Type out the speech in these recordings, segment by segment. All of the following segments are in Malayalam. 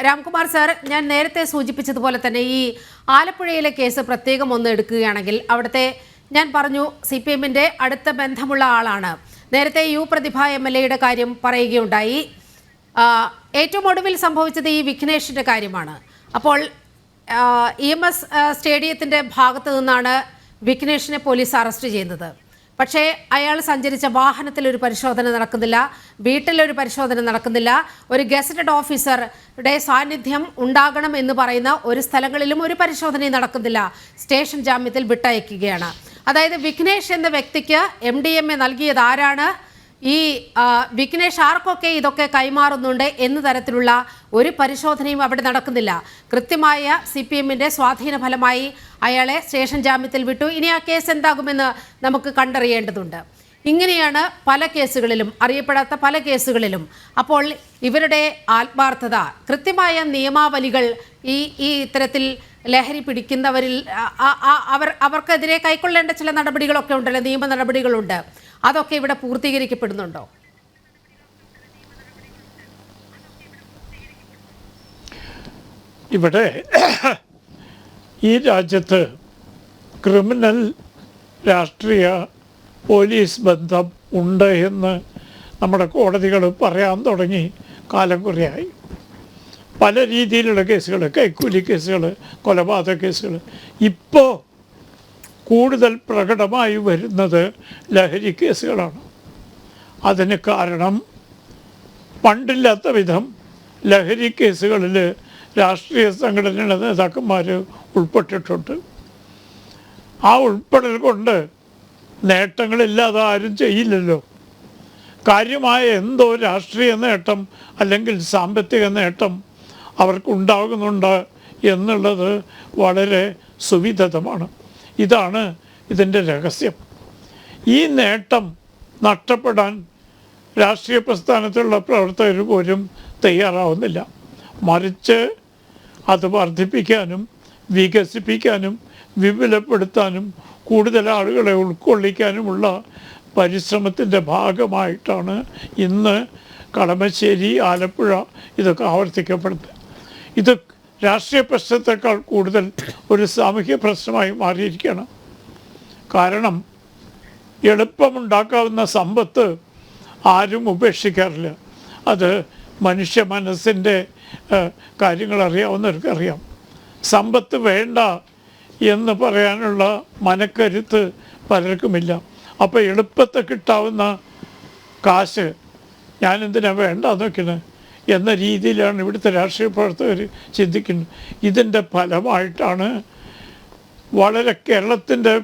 രാംകുമാർ സാർ, ഞാൻ നേരത്തെ സൂചിപ്പിച്ചതുപോലെ തന്നെ ഈ ആലപ്പുഴയിലെ കേസ് പ്രത്യേകം ഒന്ന് എടുക്കുകയാണെങ്കിൽ അവിടുത്തെ ഞാൻ പറഞ്ഞു CPM-ന്റെ അടുത്ത ബന്ധമുള്ള ആളാണ്. നേരത്തെ യു പ്രതിഭ MLA-യുടെ കാര്യം പറയുകയുണ്ടായി. ഏറ്റവും ഒടുവിൽ സംഭവിച്ചത് ഈ വിഘ്നേഷിൻ്റെ കാര്യമാണ്. അപ്പോൾ EMS സ്റ്റേഡിയത്തിൻ്റെ ഭാഗത്തു നിന്നാണ് വിഘ്നേഷിനെ പോലീസ് അറസ്റ്റ് ചെയ്യുന്നത്. പക്ഷേ അയാൾ സഞ്ചരിച്ച വാഹനത്തിലൊരു പരിശോധന നടക്കുന്നില്ല, വീട്ടിലൊരു പരിശോധന നടക്കുന്നില്ല, ഒരു ഗസറ്റഡ് ഓഫീസറുടെ സാന്നിധ്യം ഉണ്ടാകണം എന്ന് പറയുന്ന ഒരു സ്ഥലങ്ങളിലും ഒരു പരിശോധനയും നടക്കുന്നില്ല. സ്റ്റേഷൻ ജാമ്യത്തിൽ വിട്ടയക്കുകയാണ്. അതായത് വിഘ്നേഷ് എന്ന വ്യക്തിക്ക് MDMA നൽകിയത് ആരാണ്, ഈ വിഘ്നേഷ് ആർക്കൊക്കെ ഇതൊക്കെ കൈമാറുന്നുണ്ട് എന്ന തരത്തിലുള്ള ഒരു പരിശോധനയും അവിടെ നടക്കുന്നില്ല. കൃത്യമായ CPM-ന്റെ സ്വാധീന ഫലമായി അയാളെ സ്റ്റേഷൻ ജാമ്യത്തിൽ വിട്ടു. ഇനി ആ കേസ് എന്താകുമെന്ന് നമുക്ക് കണ്ടറിയേണ്ടതുണ്ട്. ഇങ്ങനെയാണ് പല കേസുകളിലും, അറിയപ്പെടാത്ത പല കേസുകളിലും. അപ്പോൾ ഇവരുടെ ആത്മാർത്ഥത, കൃത്യമായ നിയമാവലികൾ ഈ ഇത്തരത്തിൽ ലഹരി പിടിക്കുന്നവരിൽ അവർക്കെതിരെ കൈക്കൊള്ളേണ്ട ചില നടപടികളൊക്കെ ഉണ്ടല്ലോ, നിയമ നടപടികളുണ്ട്. അതൊക്കെ ഇവിടെ പൂർത്തീകരിക്കപ്പെടുന്നുണ്ടോ? ഇവിടെ ഈ രാജ്യത്ത് ക്രിമിനൽ രാഷ്ട്രീയ പോലീസ് ബന്ധം ഉണ്ട് എന്ന് നമ്മുടെ കോടതികൾ പറയാൻ തുടങ്ങി കാലം കുറയായി. പല രീതിയിലുള്ള കേസുകൾ, കൈക്കൂലി കേസുകൾ, കൊലപാതക കേസുകൾ. ഇപ്പോൾ കൂടുതൽ പ്രകടമായി വരുന്നത് ലഹരി കേസുകളാണ്. അതിന് കാരണം പണ്ടില്ലാത്ത വിധം ലഹരി കേസുകളിൽ രാഷ്ട്രീയ സംഘടനയുടെ നേതാക്കന്മാർ ഉൾപ്പെട്ടിട്ടുണ്ട്. ആ ഉൾപ്പെടൽ കൊണ്ട് നേട്ടങ്ങളില്ലാതെ ആരും ചെയ്യില്ലല്ലോ. കാര്യമായ എന്തോ രാഷ്ട്രീയ നേട്ടം അല്ലെങ്കിൽ സാമ്പത്തിക നേട്ടം അവർക്കുണ്ടാകുന്നുണ്ട് എന്നുള്ളത് വളരെ സുവിദിതമാണ്. ഇതാണ് ഇതിൻ്റെ രഹസ്യം. ഈ നേട്ടം നഷ്ടപ്പെടാൻ രാഷ്ട്രീയ പ്രസ്ഥാനത്തിലുള്ള പ്രവർത്തകർ പോലും തയ്യാറാവുന്നില്ല. മറിച്ച് അത് വർദ്ധിപ്പിക്കാനും വികസിപ്പിക്കാനും വിപുലപ്പെടുത്താനും കൂടുതൽ ആളുകളെ ഉൾക്കൊള്ളിക്കാനുമുള്ള പരിശ്രമത്തിൻ്റെ ഭാഗമായിട്ടാണ് ഇന്ന് കളമശ്ശേരി, ആലപ്പുഴ ഇതൊക്കെ ആവർത്തിക്കപ്പെടുന്നത്. ഇത് രാഷ്ട്രീയ പ്രശ്നത്തെക്കാൾ കൂടുതൽ ഒരു സാമൂഹ്യ പ്രശ്നമായി മാറിയിരിക്കുകയാണ്. കാരണം എളുപ്പമുണ്ടാക്കാവുന്ന സമ്പത്ത് ആരും ഉപേക്ഷിക്കാറില്ല. അത് മനുഷ്യ മനസ്സിൻ്റെ കാര്യങ്ങൾ അറിയാവുന്നവർക്കറിയാം. സമ്പത്ത് വേണ്ട എന്ന് പറയാനുള്ള മനക്കരുത്ത് പലർക്കുമില്ല. അപ്പോൾ എളുപ്പത്തെ കിട്ടാവുന്ന കാശ് ഞാനെന്തിനാണ് വേണ്ടാന്നൊക്കെയാണ് എന്ന രീതിയിലാണ് ഇവിടുത്തെ രാഷ്ട്രീയ പ്രവർത്തകർ ചിന്തിക്കുന്നത്. ഇതിൻ്റെ ഫലമായിട്ടാണ് വളരെ കേരളത്തിൻ്റെ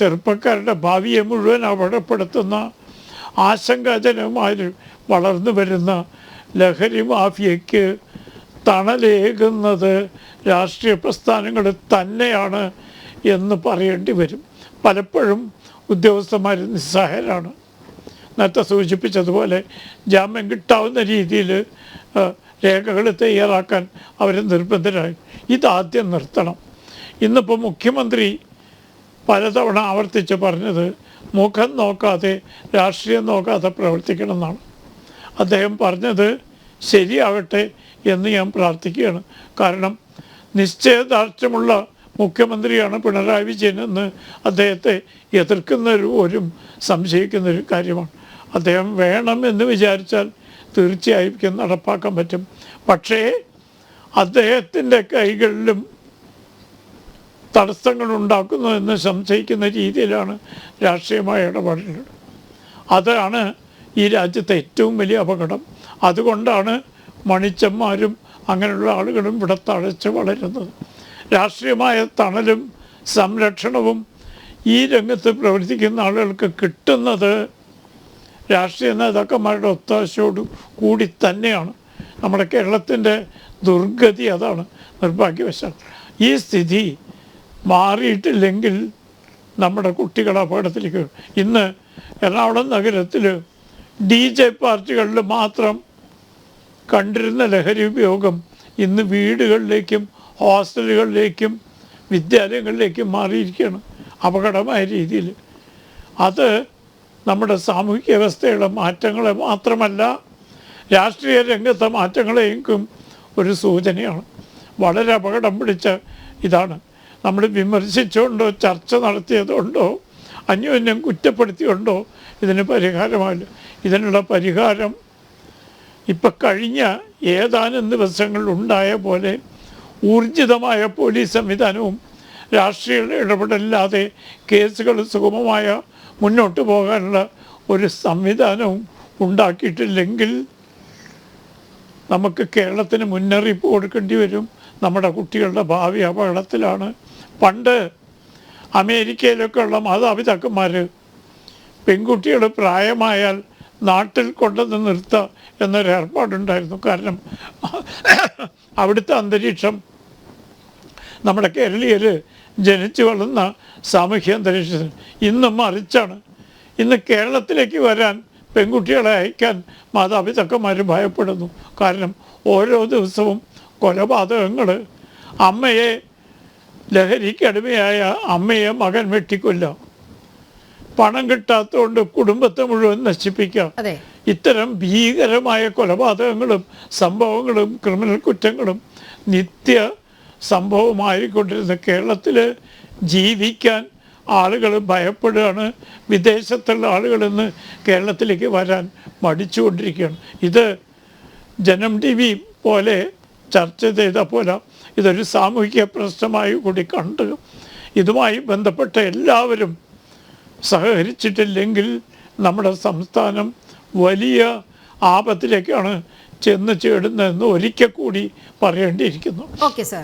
ചെറുപ്പക്കാരുടെ ഭാവിയെ മുഴുവൻ അപകടപ്പെടുത്തുന്ന ആശങ്കാജനകമായി വളർന്നു വരുന്ന ലഹരി മാഫിയയ്ക്ക് തണലേകുന്നത് രാഷ്ട്രീയ പ്രസ്ഥാനങ്ങൾ തന്നെയാണ് എന്ന് പറയേണ്ടി വരും. പലപ്പോഴും ഉദ്യോഗസ്ഥന്മാർ നിസ്സഹായരാണ്. നേരത്തെ സൂചിപ്പിച്ചതുപോലെ ജാമ്യം കിട്ടാവുന്ന രീതിയിൽ രേഖകൾ തയ്യാറാക്കാൻ അവർ നിർബന്ധരായി. ഇതാദ്യം നിർത്തണം. ഇന്നിപ്പോൾ മുഖ്യമന്ത്രി പലതവണ ആവർത്തിച്ച് പറഞ്ഞത് മുഖം നോക്കാതെ, രാഷ്ട്രീയം നോക്കാതെ പ്രവർത്തിക്കണം എന്നാണ്. അദ്ദേഹം പറഞ്ഞത് ശരിയാകട്ടെ എന്ന് ഞാൻ പ്രാർത്ഥിക്കുകയാണ്. കാരണം നിശ്ചയദാർഢ്യമുള്ള മുഖ്യമന്ത്രിയാണ് പിണറായി വിജയൻ എന്ന് അദ്ദേഹത്തെ എതിർക്കുന്നവരും സംശയിക്കുന്നൊരു കാര്യമാണ്. അദ്ദേഹം വേണം എന്ന് വിചാരിച്ചാൽ തീർച്ചയായും നടപ്പാക്കാൻ പറ്റും. പക്ഷേ അദ്ദേഹത്തിൻ്റെ കൈകളിലും തടസ്സങ്ങൾ ഉണ്ടാക്കുന്നു എന്ന് സംശയിക്കുന്ന രീതിയിലാണ് രാഷ്ട്രീയമായ ഇടപെടലുകൾ. അതാണ് ഈ രാജ്യത്തെ ഏറ്റവും വലിയ അപകടം. അതുകൊണ്ടാണ് മണിച്ചന്മാരും അങ്ങനെയുള്ള ആളുകളും ഇവിടെ തഴച്ച് വളരുന്നത്. രാഷ്ട്രീയമായ തണലും സംരക്ഷണവും ഈ രംഗത്ത് പ്രവർത്തിക്കുന്ന ആളുകൾക്ക് കിട്ടുന്നത് രാഷ്ട്രീയ നേതാക്കന്മാരുടെ ഒത്താശയോട് കൂടി തന്നെയാണ്. നമ്മുടെ കേരളത്തിൻ്റെ ദുർഗതി അതാണ്, നിർഭാഗ്യവശാൽ. ഈ സ്ഥിതി മാറിയിട്ടില്ലെങ്കിൽ നമ്മുടെ കുട്ടികൾ അപകടത്തിലേക്ക് വരും. ഇന്ന് എറണാകുളം നഗരത്തിൽ DJ പാർട്ടികളിൽ മാത്രം കണ്ടിരുന്ന ലഹരി ഉപയോഗം ഇന്ന് വീടുകളിലേക്കും ഹോസ്റ്റലുകളിലേക്കും വിദ്യാലയങ്ങളിലേക്കും മാറിയിരിക്കുകയാണ് അപകടമായ രീതിയിൽ. അത് നമ്മുടെ സാമൂഹിക വ്യവസ്ഥയുടെ മാറ്റങ്ങളെ മാത്രമല്ല രാഷ്ട്രീയ രംഗത്തെ മാറ്റങ്ങളെയും ഒരു സൂചനയാണ്. വളരെ അപകടം പിടിച്ച ഇതാണ്. നമ്മൾ വിമർശിച്ചുകൊണ്ടോ ചർച്ച നടത്തിയതുകൊണ്ടോ അന്യോന്യം കുറ്റപ്പെടുത്തിയുകൊണ്ടോ ഇതിന് പരിഹാരമാവില്ല. ഇതിനുള്ള പരിഹാരം ഇപ്പം കഴിഞ്ഞ ഏതാനും ദിവസങ്ങളിൽ ഉണ്ടായ പോലെ ഊർജിതമായ പോലീസ് സംവിധാനവും രാഷ്ട്രീയ ഇടപെടലില്ലാതെ കേസുകൾ സുഗമമായ മുന്നോട്ട് പോകാനുള്ള ഒരു സംവിധാനവും ഉണ്ടാക്കിയിട്ടില്ലെങ്കിൽ നമുക്ക് കേരളത്തിന് മുന്നറിയിപ്പ് കൊടുക്കേണ്ടി വരും. നമ്മുടെ കുട്ടികളുടെ ഭാവി അപകടത്തിലാണ്. പണ്ട് അമേരിക്കയിലൊക്കെ ഉള്ള മാതാപിതാക്കന്മാർ പെൺകുട്ടികൾ പ്രായമായാൽ നാട്ടിൽ കൊണ്ടുവന്ന് നിർത്തുക എന്നൊരു ഏർപ്പാടുണ്ടായിരുന്നു. കാരണം അവിടുത്തെ അന്തരീക്ഷം നമ്മുടെ കേരളീയർ ജനിച്ചു വളർന്ന സാമൂഹ്യ അന്തരീക്ഷത്തിന് ഇന്നും മറിച്ചാണ്. ഇന്ന് കേരളത്തിലേക്ക് വരാൻ പെൺകുട്ടികളെ അയക്കാൻ മാതാപിതാക്കന്മാർ ഭയപ്പെടുന്നു. കാരണം ഓരോ ദിവസവും കൊലപാതകങ്ങൾ, അമ്മയെ ലഹരിക്കടിമയായ അമ്മയെ മകൻ വെട്ടിക്കൊല്ലാം, പണം കിട്ടാത്തതുകൊണ്ട് കുടുംബത്തെ മുഴുവൻ നശിപ്പിക്കാം. ഇത്തരം ഭീകരമായ കൊലപാതകങ്ങളും സംഭവങ്ങളും ക്രിമിനൽ കുറ്റങ്ങളും നിത്യ സംഭവമായിക്കൊണ്ടിരുന്ന കേരളത്തിൽ ജീവിക്കാൻ ആളുകൾ ഭയപ്പെടുകയാണ്. വിദേശത്തുള്ള ആളുകളിന്ന് കേരളത്തിലേക്ക് വരാൻ മടിച്ചുകൊണ്ടിരിക്കുകയാണ്. ഇത് ജനം ടി വി പോലെ ചർച്ച ചെയ്ത പോലെ ഇതൊരു സാമൂഹിക പ്രശ്നമായി കൂടി കണ്ട് ഇതുമായി ബന്ധപ്പെട്ട എല്ലാവരും സഹകരിച്ചിട്ടില്ലെങ്കിൽ നമ്മുടെ സംസ്ഥാനം വലിയ ആപത്തിലേക്കാണ് ചെന്ന് ചേടുന്നതെന്ന് ഒരിക്കൽ കൂടി പറയേണ്ടിയിരിക്കുന്നു. Okay sir.